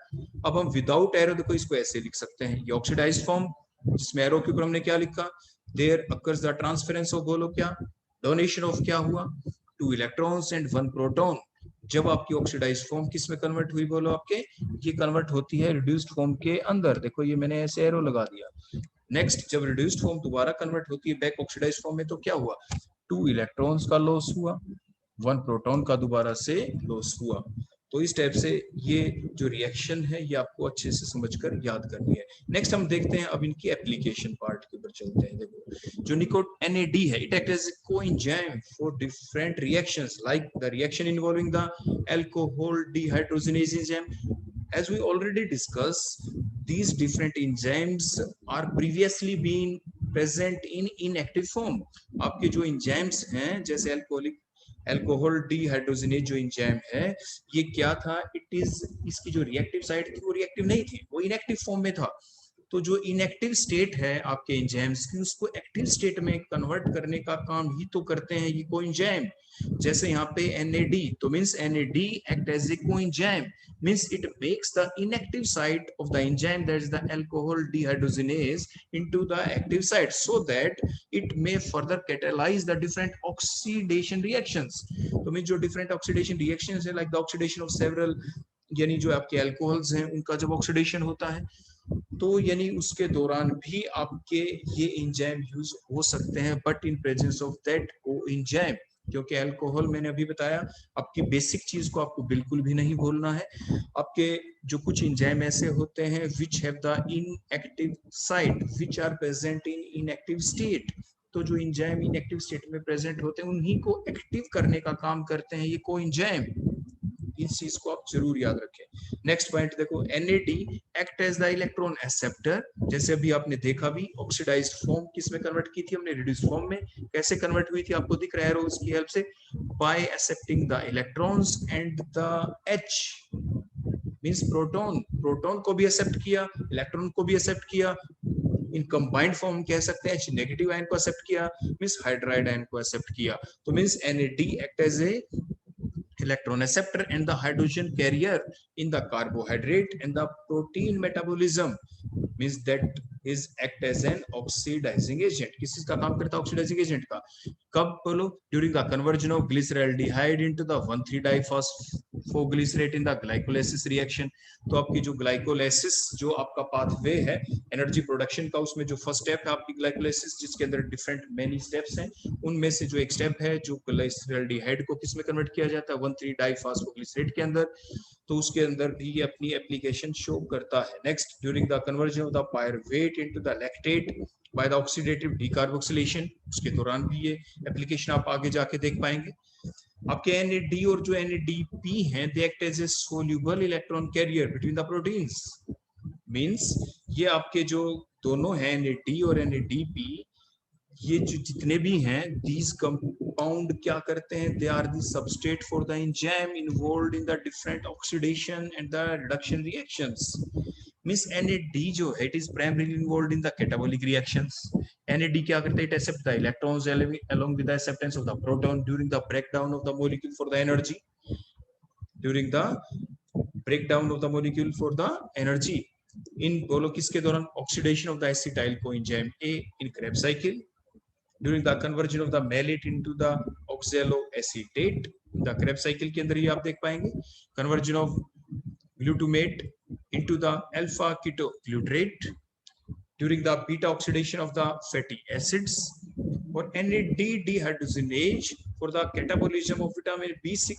अब हम विदाउट एरो देखो इसको ऐसे लिख सकते हैं। ये ऑक्सीडाइज्ड फॉर्म जिसमें एरो के ऊपर हमने क्या लिखा, there occurs the transference of, बोलो क्या, डोनेशन ऑफ क्या हुआ, 2 इलेक्ट्रॉन्स एंड 1 प्रोटॉन। जब आपकी ऑक्सीडाइज्ड फॉर्म किस में कन्वर्ट हुई, बोलो आपके, ये कन्वर्ट होती है रिड्यूस्ड फॉर्म के अंदर। देखो ये मैंने ऐसे एरो लगा दिया। नेक्स्ट जब रिड्यूस्ड फॉर्म दोबारा कन्वर्ट होती है बैक ऑक्सीडाइज्ड फॉर्म में, तो क्या हुआ, 2 इलेक्ट्रॉन्स का लॉस हुआ, 1 प्रोटॉन का दोबारा से लॉस हुआ। तो इस टाइप से ये जो रिएक्शन है ये आपको अच्छे से समझकर याद करनी है। नेक्स्ट हम देखते हैं, अब इनकी एप्लीकेशन पार्ट के ऊपर चलते हैं। देखो जो NAD है, it act as a coenzyme for different reactions like the reaction involving the alcohol dehydrogenase enzyme. As we already discussed, these different enzymes are previously been present in inactive form. आपके जो enzymes हैं जैसे alcohol dehydrogenase जो enzyme है, ये क्या था, it is, इसकी जो रिएक्टिव साइड थी वो रिएक्टिव नहीं थी, वो इनएक्टिव फॉर्म में था। तो जो इनएक्टिव स्टेट है आपके एंजाइम्स की, उसको एक्टिव स्टेट में कन्वर्ट करने का काम ही तो करते हैं ये कोएंजाइम। जैसे यहाँ पे NAD, तो means NAD act as a coenzyme, means it makes the inactive site of the enzyme, that is the alcohol dehydrogenase, into the active site so that it may further catalyze the different oxidation reactions. तो means जो different oxidation reactions है, like the oxidation of several, यानी जो आपके alcohols हैं उनका जब oxidation होता है, तो यानी उसके दौरान भी आपके ये एंजाइम यूज हो सकते हैं, but in presence of that coenzyme. क्योंकि अल्कोहल मैंने अभी बताया आपकी बेसिक चीज को आपको बिल्कुल भी नहीं भूलना है। आपके जो कुछ एंजाइम ऐसे होते हैं which have the inactive site which are present in inactive state, तो जो एंजाइम इनएक्टिव स्टेट में प्रेजेंट होते हैं उन्हीं को एक्टिव करने का काम करते हैं ये कोएंजाइम। इस चीज को आप जरूर याद रखें। नेक्स्ट पॉइंट देखो, NAD act as the electron acceptor, जैसे अभी आपने देखा भी ऑक्सीडाइज्ड फॉर्म किस में कन्वर्ट की थी हमने, रिड्यूस्ड फॉर्म में। कैसे कन्वर्ट हुई थी आपको दिख रहा है एरोस की हेल्प से, bye accepting the electrons and the H means proton, proton को भी एक्सेप्ट किया, इलेक्ट्रॉन को भी एक्सेप्ट किया, इन कंबाइंड फॉर्म कह सकते हैं, H नेगेटिव आयन को एक्सेप्ट किया, मींस हाइड्राइड आयन को एक्सेप्ट किया। तो means NAD act as a electron acceptor and the hydrogen carrier in the carbohydrate and the protein metabolism, means that is act as an oxidizing agent। किस चीज का काम करता है ऑक्सीडाइजिंग एजेंट का? कब बोलो? During the conversion of glyceraldehyde into the one three diphosphoglycerate in the glycolysis reaction. तो आपकी जो ग्लाइकोलाइसिस जो आपका पाथवे है एनर्जी प्रोडक्शन का, उसमें जो फर्स्ट स्टेप है आपकी ग्लाइकोलाइसिस, जिसके अंदर डिफरेंट मेनी स्टेप्स हैं, उनमें से जो एक स्टेप है जो ग्लिसरॉल्डिहाइड को किस में कन्वर्ट किया जाता है 1,3-डाइफॉस्फोग्लिसरेट के अंदर, तो उसके अंदर भी ये अपनी एप्लीकेशन शो करता है। Next, during the conversion of the pyruvate into the lactate by the oxidative decarboxylation, उसके दौरान भी ये एप्लीकेशन आप आगे जाके देख पाएंगे। आपके NAD और जो NADP हैं they act as a soluble electron carrier between the proteins, means ये आपके जो दोनों हैं NAD और NADP, ये जो जितने भी हैं these compound क्या करते हैं, they are the substrate for the enzyme involved in the different oxidation and the reduction reactions। Means NAD जो है it is primarily involved in the catabolic reactions। NAD क्या करता है, it accepts the electrons along with the acceptance of the proton during the breakdown of the molecule for the energy, during the breakdown of the molecule for the energy in बोलो किसके दौरान, oxidation of the acetyl coenzyme A in Krebs cycle, during the conversion of the malate into the oxaloacetate, the Krebs cycle के अंदर ये आप देख पाएंगे, conversion of glutamate into the alpha ketoglutarate during the beta oxidation of the fatty acids, or NAD dehydrogenase for the catabolism of vitamin B6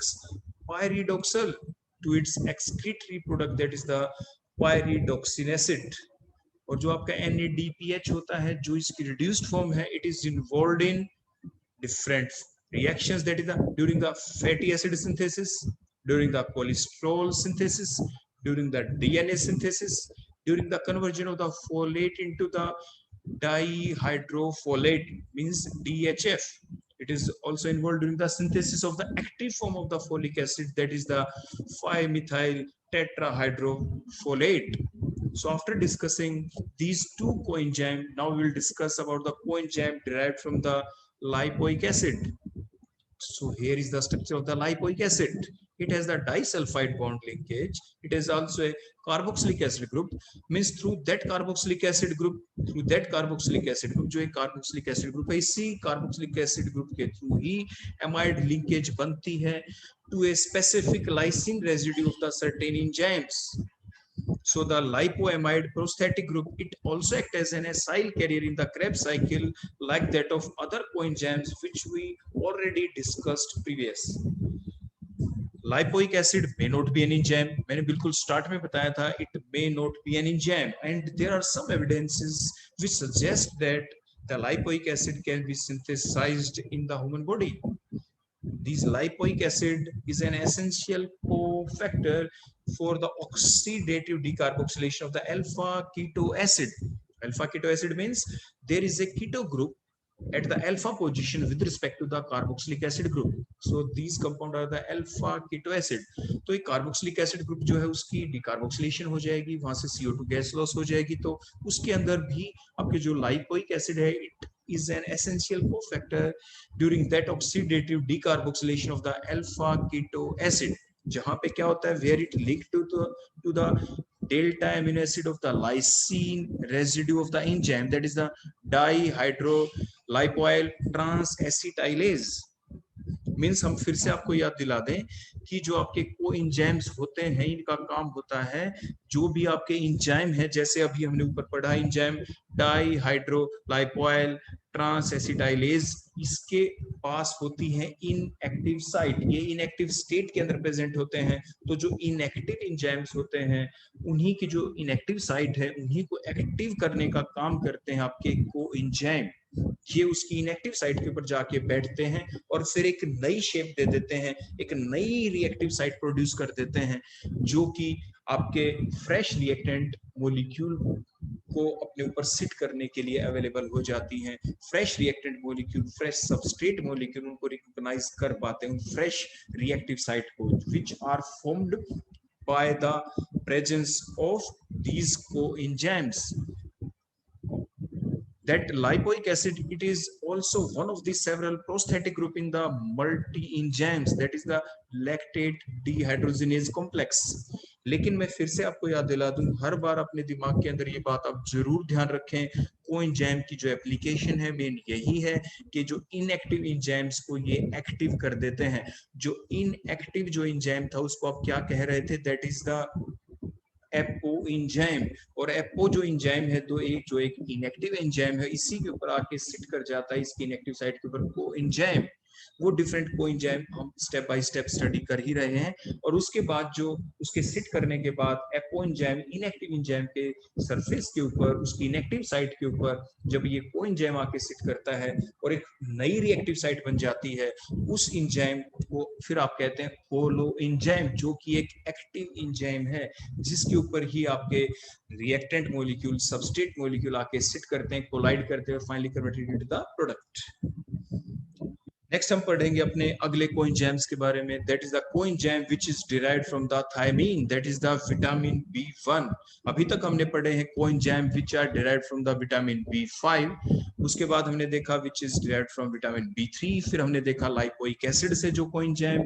pyridoxal to its excretory product, that is the pyridoxine acid। और जो आपका NADPH होता है जो इसकी reduced form है, it is involved in different reactions, that is during the fatty acid synthesis, during the cholesterol synthesis, during the DNA synthesis, during the conversion of the folate into the dihydrofolate means DHF। It is also involved during the synthesis of the active form of the folic acid, that is the 5-methyl tetrahydrofolate। So after discussing these two coenzyme, now we will discuss about the coenzyme derived from the lipoic acid। So here is the structure of the lipoic acid। It has the disulfide bond linkage, it is also a carboxylic acid group, means through that carboxylic acid group जो एक carboxylic acid group है, इसी carboxylic acid group के through ही amide linkage बनती है to a specific lysine residue of the certain enzymes। So the lipoamide prosthetic group, it also acts as an acyl carrier in the Krebs cycle like that of other coenzymes which we already discussed previous। Lipoic acid may not be an enzyme, मैंने बिल्कुल start में बताया था, it may not be an enzyme, and there are some evidences which suggest that the lipoic acid can be synthesized in the human body। This lipoic acid is an essential cofactor for the oxidative decarboxylation of the alpha keto acid। Alpha keto acid means there is a keto group at the alpha position with respect to the carboxylic acid group। So these compound are the alpha keto acid। तो ये carboxylic acid group जो है उसकी decarboxylation हो जाएगी, वहां से CO2 gas laws हो जाएगी, तो उसके अंदर भी आपके जो lipoic acid है it is an essential cofactor during that oxidative decarboxylation of the alpha keto acid। जहां पे क्या होता है, where it linked to the delta amino acid of the lysine residue of the enzyme, that is the dihydrolipoyl transacetylase। Means हम फिर से आपको याद दिला दें कि जो आपके कोएंजाइम्स होते हैं इनका काम होता है जो भी आपके एंजाइम है, जैसे अभी हमने ऊपर पढ़ा एंजाइम डाइहाइड्रोलाइपोइल ट्रांस एसिटाइलेज इसके पास होती है इनएक्टिव साइट, ये इनएक्टिव स्टेट के अंदर प्रेजेंट होते हैं। तो जो इनएक्टिव एंजाइम्स होते हैं उन्हीं की जो इनएक्टिव साइट है उन्हीं को एक्टिव करने का काम करते हैं आपके कोएंजाइम। ये उसकी इनएक्टिव साइट के ऊपर जाके बैठते हैं और फिर एक नई शेप दे देते हैं, एक नई रिएक्टिव साइट प्रोड्यूस कर देते हैं, जो कि आपके फ्रेश रिएक्टेंट मॉलिक्यूल को अपने ऊपर सिट करने के लिए अवेलेबल हो जाती हैं। Fresh reactant molecule, fresh substrate molecule उनको रिकॉग्नाइज कर पाते हैं फ्रेश रिएक्टिव साइट को, which are formed by the presence of these coenzymes. That lipoic acid, it is also one of the several prosthetic group in the multi-enzymes, that is the lactate dehydrogenase complex. लेकिन मैं फिर से आपको याद दिला दूं, हर बार अपने दिमाग के अंदर ये बात आप जरूर ध्यान रखें, कोएंजाइम की जो एप्लीकेशन है मेन यही है कि जो इनएक्टिव एंजाइम्स को ये एक्टिव कर देते हैं। जो इनएक्टिव जो एंजाइम था उसको आप क्या कह रहे थे, that is the apo enzyme. और एपो जो एंजाइम है तो एक जो एक इनएक्टिव एंजाइम है इसी के ऊपर आके सिट कर जाता है, इसकी इनएक्टिव साइट के ऊपर कोएंजाइम। वो डिफरेंट कोएंजाइम हम स्टेप बाय स्टेप स्टडी कर ही रहे हैं। और उसके बाद जो उसके सिट करने के बाद एपो एंजाइम इनएक्टिव एंजाइम के सरफेस के ऊपर उसकी इनएक्टिव साइट के ऊपर जब ये कोएंजाइम आके सिट करता है और एक नई रिएक्टिव साइट बन जाती है, उस एंजाइम को फिर आप कहते हैं होलो एंजाइम, जो कि एक एक्टिव एंजाइम है जिसके ऊपर ही आपके रिएक्टेंट मॉलिक्यूल सबस्ट्रेट मॉलिक्यूल आके सिट करते हैं, कोलाइड करते हैं और finally converted into the product. Next हम पढ़ेंगे अपने अगले कोएंजाइम्स के बारे में, that is the coenzyme which is derived from the thiamine, that is the vitamin B1। अभी तक हमने पढ़े हैं coenzyme which are derived from the vitamin B5, उसके बाद हमने देखा which is derived from vitamin B3, फिर हमने देखा लाइपोइक एसिड से जो कोएंजाइम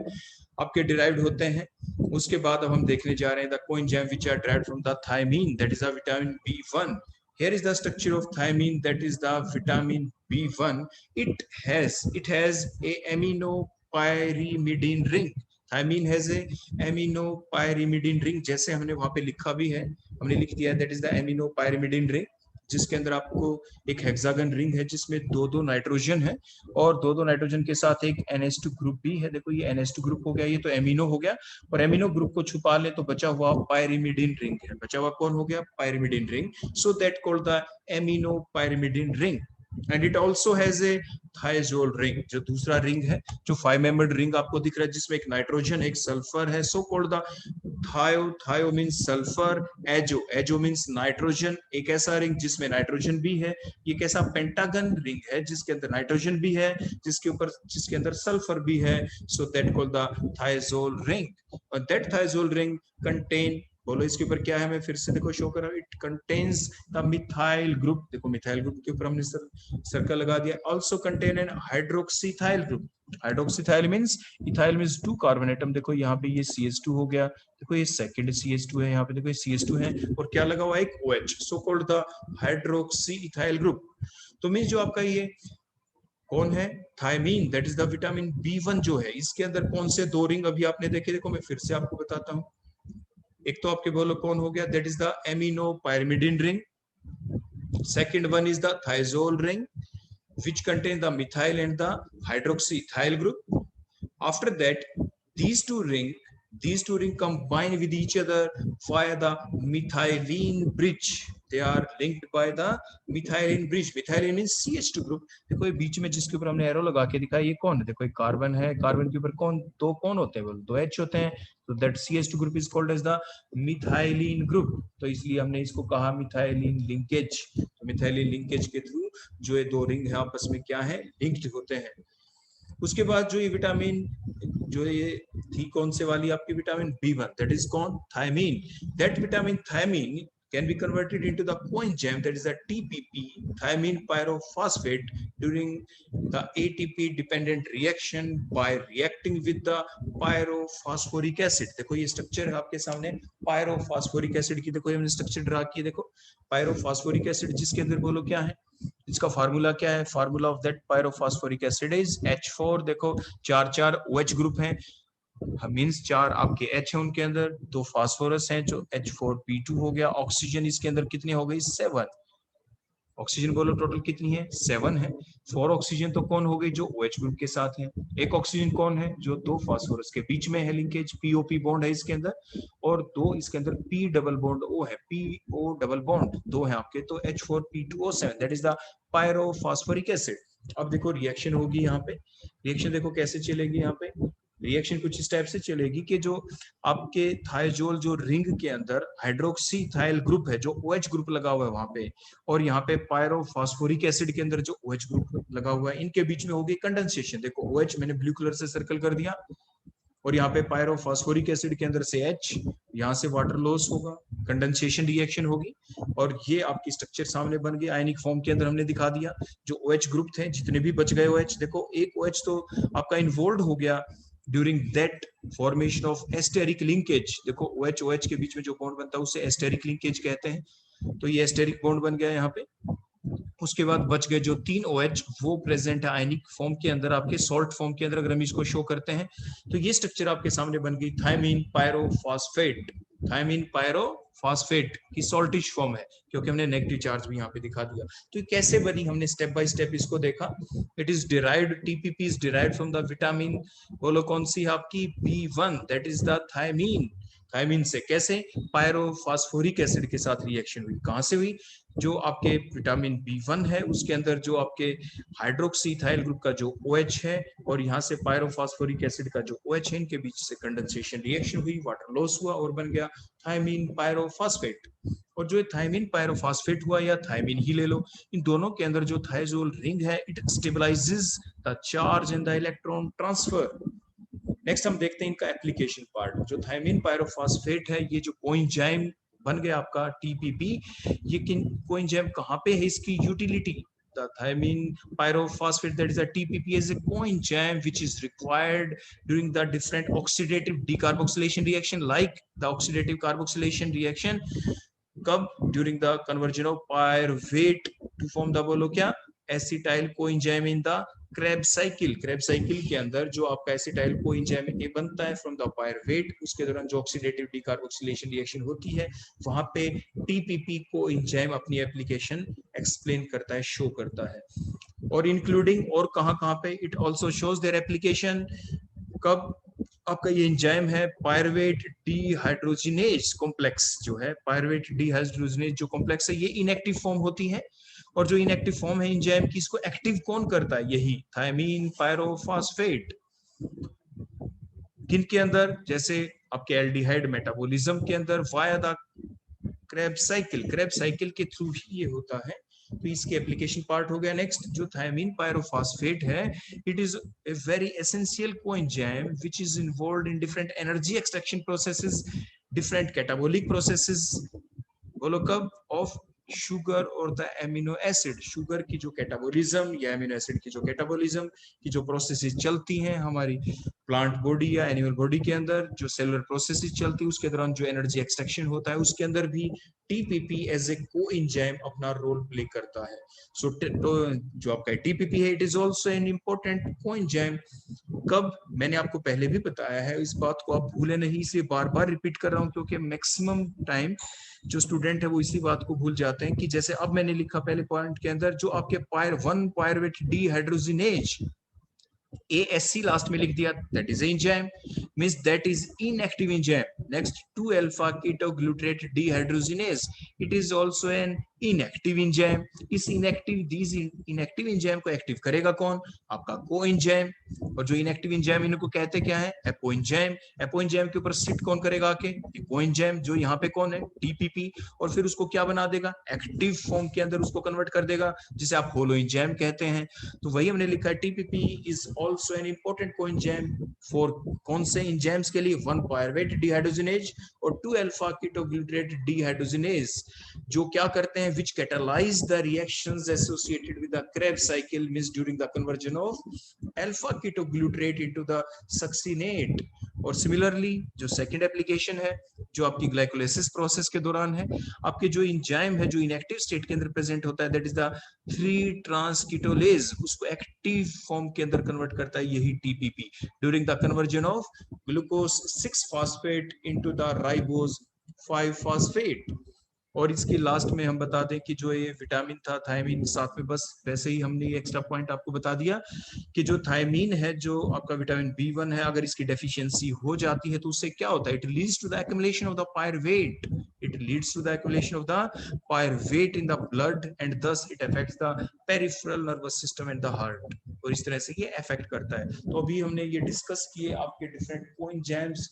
आपके डिराइव्ड होते हैं। उसके बाद अब हम देखने जा रहे हैं the coenzyme which are derived from the thiamine, that is the vitamin B1। Here is the structure of thymine, that is the vitamin B1. It has a aminopyrimidine ring. Thymine has a aminopyrimidine ring. जैसे हमने वहां पे लिखा भी है, हमने लिख दिया that is the aminopyrimidine ring, जिसके अंदर आपको एक हेक्सागन रिंग है जिसमें दो नाइट्रोजन है और दो नाइट्रोजन के साथ एक NH2 ग्रुप भी है। देखो ये NH2 ग्रुप हो गया, ये तो एमिनो हो गया, और एमिनो ग्रुप को छुपा ले तो बचा हुआ पायरिमिडिन रिंग है। बचा हुआ कौन हो गया, pyrimidine ring. So that called the amino pyrimidine ring. And it also has a thiazole ring, जो दूसरा रिंग है, जो 5 मेंबर्ड रिंग आपको दिख रहा है जिसमें एक नाइट्रोजन एक सल्फर है। सो कॉल्ड द थायो means sulphur, azo means nitrogen, एक ऐसा रिंग जिसमें नाइट्रोजन भी है। ये कैसा पेंटागन रिंग है जिसके अंदर नाइट्रोजन भी है, जिसके अंदर सल्फर भी है। So that called the thiazole ring. और दैट थायजोल रिंग कंटेन, बोलो इसके ऊपर क्या है, मैं फिर से देखो शो कर रहा हूं, it contains the methyl group. देखो मिथाइल ग्रुप के ऊपर हमने सर्कल लगा दिया। Also contain an hydroxyethyl group. Hydroxyethyl means, ethyl means 2 carbon atom. देखो यहाँ पे ये CH2 हो गया, देखो ये सेकंड CH2 है, यहाँ पे देखो ये CH2 है और क्या लगा हुआ है, एक OH। So called the hydroxyethyl group. तो मींस जो आपका ये कौन है, thiamine, that is the vitamin B1 जो है, इसके अंदर कौन से 2 रिंग अभी आपने देखे, देखो मैं फिर से आपको बताता हूँ। एक तो आपके बोलो कौन हो गया, that is the amino pyrimidine ring. Second one is the thiazole ring which contain the methyl and the hydroxyethyl group. After that, these two ring combine with each other via the methylene bridge. They are linked by the methylene bridge. Methylene means CH2 group. देखो ये बीच में जिसके ऊपर हमने arrow लगा के दिखाया, ये कौन है, देखो एक कार्बन है, कार्बन के ऊपर दो कौन होते हैं, बोलो 2 H होते हैं। तो that CH2 group is called as the methylene group. तो इसलिए हमने इसको कहा मिथाइलिन लिंकेज। तो मिथाइलिन लिंकेज के थ्रू जो ये 2 रिंग है आपस में क्या है, लिंक्ड होते हैं। उसके बाद जो ये विटामिन, जो ये थी कौन से वाली आपकी, विटामिन B1, दैट इज कौन, thiamine. That vitamin thiamine can be converted into the coenzyme, that is the TPP, thiamine pyrophosphate, during the ATP dependent reaction by reacting with the pyrophosphoric acid. देखो ये structure है आपके सामने pyrophosphoric acid की, देखो ये हमने स्ट्रक्चर ड्रा किया, देखो पायरोफॉस्फोरिक एसिड, जिसके अंदर बोलो क्या है, इसका फार्मूला क्या है, formula of that pyrophosphoric acid is H4। देखो 4 OH ग्रुप हैं, मींस 4 आपके H है उनके अंदर, 2 फास्फोरस हैं जो H4P2 हो गया। ऑक्सीजन इसके अंदर कितनी हो गई, 7। ऑक्सीजन बोलो टोटल कितनी है, 7 है। 4 ऑक्सीजन तो कौन हो गई, जो OH ग्रुप के साथ है। एक ऑक्सीजन कौन है, जो 2 फास्फोरस के बीच में है लिंकेज, POP बॉन्ड है इसके अंदर, और 2 इसके अंदर P डबल बॉन्ड O है, PO डबल बॉन्ड 2 है आपके, तो H4P2O7 that is the pyrophosphoric acid. अब देखो रिएक्शन होगी यहाँ पे, रिएक्शन देखो कैसे चलेगी यहाँ पे। रिएक्शन कुछ इस टाइप से चलेगी कि जो आपके थायजोल जो रिंग के अंदर हाइड्रोक्सी थाइल ग्रुप है, जो OH ग्रुप लगा हुआ है वहां पे, और यहाँ पे पायरोफॉस्फोरिक एसिड के अंदर जो OH ग्रुप लगा हुआ है, इनके बीच में होगी कंडेंसेशन। देखो OH मैंने ब्लू कलर से सर्कल कर दिया, और यहाँ पे पायरोफॉस्फोरिक एसिड के अंदर से H, यहाँ से वाटर लॉस होगा, कंडेंसेशन रिएक्शन होगी, और ये आपकी स्ट्रक्चर सामने बन गई। आयनिक फॉर्म के अंदर हमने दिखा दिया जो OH ग्रुप थे, जितने भी बच गए OH, देखो एक OH तो आपका इन्वॉल्व हो गया during that formation of asterisk linkage. देखो OH OH के बीच में जो बॉन्ड बनता है उसे एस्टेरिक लिंकेज कहते हैं, तो ये एस्टेरिक बॉन्ड बन गया यहाँ पे। उसके बाद बच गए जो 3 OH, वो प्रेजेंट है आयनिक फॉर्म के अंदर, आपके सॉल्ट फॉर्म के अंदर। अगर हम इसको शो करते हैं तो ये स्ट्रक्चर आपके सामने बन गई थायमीन पायरोफॉस्फेट। थायमीन पायरोफॉस्फेट की सॉल्टिश फॉर्म है, क्योंकि हमने नेगेटिव चार्ज भी यहाँ पे दिखा दिया। तो ये कैसे बनी, हमने स्टेप बाय स्टेप इसको देखा। It is derived, TPP is derived from the vitamin, बोलो कौन सी आपकी, B1 that is the thiamine. Thiamine से कैसे, पायरोफॉस्फोरिक एसिड के साथ रिएक्शन हुई। कहां से हुई, जो आपके विटामिन B1 है उसके अंदर जो आपके हाइड्रोक्सीथाइल ग्रुप का जो OH है, और यहाँ से पायरोफॉस्फोरिक एसिड का जो OH है, इनके बीच से कंडेंसेशन रिएक्शन हुई, वाटर लॉस हुआ, और बन गया थायमीन पायरोफॉस्फेट। और जो थायमीन पायरोफॉस्फेट हुआ, या थायमीन ही ले लो, इन दोनों के अंदर जो थायजोल रिंग है, it stabilises the charge and the electron transfer. Next हम देखते हैं इनका एप्लीकेशन पार्ट। जो थायमीन पायरोफॉस्फेट है, ये जो कोएंजाइम बन गया आपका TPP, ये किन कोएंजाइम कहाँ पे है, इसकी utility. The thiamine pyrophosphate, that is a TPP, is a coenzyme which is required during the different oxidative decarboxylation reaction, like the oxidative carboxylation reaction. कब, during the conversion of pyruvate to form the, बोलो क्या, acetyl coenzyme in the Kreb cycle. Kreb cycle के अंदर जो आपका acetyl coenzyme A बनता है from the pyruvate, उसके दौरान जो ऑक्सीडेटिव डीकार्बोक्सिलेशन रिएक्शन होती है, वहां पे TPP कोएंजाइम अपनी एप्लीकेशन एक्सप्लेन करता है, शो करता है। और इंक्लूडिंग, और कहां पे, it also shows their application. कब, आपका ये एंजाइम है पायरुवेट डीहाइड्रोजिनेज कॉम्प्लेक्स, जो है पायरुवेट डीहाइड्रोजिनेज जो कॉम्प्लेक्स है, ये इनएक्टिव फॉर्म होती है। और जो इनएक्टिव फॉर्म है एंजाइम की, इसको एक्टिव कौन करता है, यही थायमीन पायरोफॉस्फेट। किन के अंदर, जैसे आपके एल्डिहाइड मेटाबॉलिज्म के अंदर via the Kreb cycle, Kreb cycle के थ्रू ही ये होता है। तो इसके एप्लीकेशन पार्ट हो गया। नेक्स्ट जो थायमीन पायरोफॉस्फेट है, it is a very essential coenzyme which is involved in different energy extraction processes, different catabolic processes, बोलो कब, ऑफ शुगर और द एमिनो एसिड। शुगर की जो कैटाबोलिज्म या एमिनो एसिड की जो कैटाबोलिज्म की जो प्रोसेसेस चलती हैं हमारी प्लांट बॉडी या एनिमल बॉडी के अंदर, जो सेलुलर प्रोसेसेस चलती है, उसके दौरान जो एनर्जी एक्सट्रैक्शन होता है, उसके अंदर भी TPP एज ए कोएंजाइम अपना रोल प्ले करता है। सो तो जो आपका TPP है, it is also an important coenzyme. कब, मैंने आपको पहले भी बताया है, इस बात को आप भूले नहीं, इसलिए बार बार रिपीट कर रहा हूं, क्योंकि मैक्सिमम टाइम जो स्टूडेंट है वो इसी बात को भूल जाते हैं। कि जैसे अब मैंने लिखा पहले पॉइंट के अंदर, जो आपके पायरुवेट डीहाइड्रोजिनेज, ASC लास्ट में लिख दिया, that is enzyme, means that is inactive enzyme. Next 2 alpha ketoglutarate dehydrogenase, it is also an inactive enzyme. इस इनएक्टिव एंजाइम को एक्टिव करेगा कौन, आपका कोएंजाइम। और जो इनएक्टिव एंजाइम, इनको कहते क्या है, एपोएंजाइम। एपोएंजाइम के ऊपर सिट कौन करेगा आके, कोएंजाइम, जो यहाँ पे कौन है, TPP। और फिर उसको क्या बना देगा, एक्टिव फॉर्म के अंदर उसको कन्वर्ट कर देगा, जिसे आप होलोएंजाइम कहते हैं। तो वही हमने लिखा है, TPP is also an important coenzyme for कौन से एंजाइम्स के लिए, 1 पायरुवेट डीहाइड्रोजिनेज और 2 अल्फा कीटोग्लूटारेट डीहाइड्रोजिनेज, जो क्या करते हैं, which catalyze the reactions associated with the Krebs cycle, means during the conversion of alpha ketoglutarate into the succinate। और सिमिलरली जो सेकंड एप्लीकेशन है, जो आपकी ग्लाइकोलाइसिस प्रोसेस के दौरान है, आपके जो एंजाइम है जो इनएक्टिव स्टेट के अंदर प्रेजेंट होता है, दैट इज द 3 ट्रांसकीटोलेज, उसको एक्टिव फॉर्म के अंदर कन्वर्ट करता है यही TPP during the conversion of glucose 6 phosphate into the ribose 5 phosphate.
और इसके लास्ट में हम बता दें कि जो ये विटामिन था थायमीन, साथ में बस वैसे ही हमने एक्स्ट्रा पॉइंट आपको बता दिया कि जो थायमीन है, जो आपका विटामिन B1 है, अगर इसकी डेफिशिएंसी हो जाती है तो उससे क्या होता है, it leads to the accumulation of the pyruvate, it leads to the accumulation of the pyruvate in the blood and thus it affects the peripheral nervous system and the heart, और इस तरह से ये अफेक्ट करता है। तो अभी हमने ये डिस्कस किए आपके different coenzymes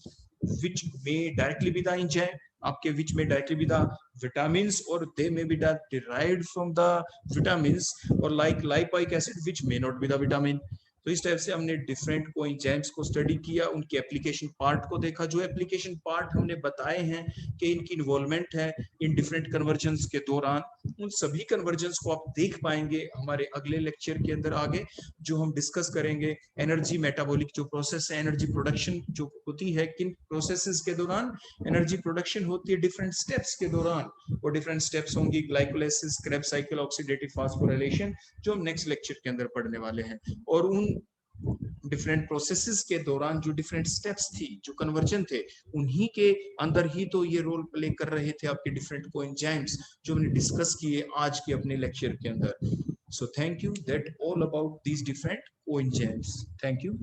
which may directly be the enzyme, आपके which may directly be the vitamins, or they may be derived from the vitamins, or like lipoic acid which may not be the vitamin। तो इस type से हमने different coenzymes को study किया, उनके application part को देखा। जो एप्लीकेशन पार्ट हमने बताए हैं कि इनकी इन्वॉल्वमेंट है इन डिफरेंट कन्वर्जन्स के दौरान, उन सभी कन्वर्जन्स को आप देख पाएंगे हमारे अगले लेक्चर के अंदर आगे, जो हम डिस्कस करेंगे एनर्जी मेटाबॉलिक जो प्रोसेस है, एनर्जी प्रोडक्शन जो होती है, किन प्रोसेसेस के दौरान एनर्जी प्रोडक्शन होती है, डिफरेंट स्टेप्स के दौरान। वो डिफरेंट स्टेप्स होंगी glycolysis, Krebs cycle, oxidative phosphorylation, जो हम नेक्स्ट लेक्चर के अंदर पढ़ने वाले हैं। और उन डिफरेंट प्रोसेसेस के दौरान जो डिफरेंट स्टेप्स थी, जो कन्वर्जन थे, उन्हीं के अंदर ही तो ये रोल प्ले कर रहे थे आपके डिफरेंट कोएंजाइम्स, जो हमने डिस्कस किए आज के अपने लेक्चर के अंदर। So thank you, that all about these different coenzymes. Thank you.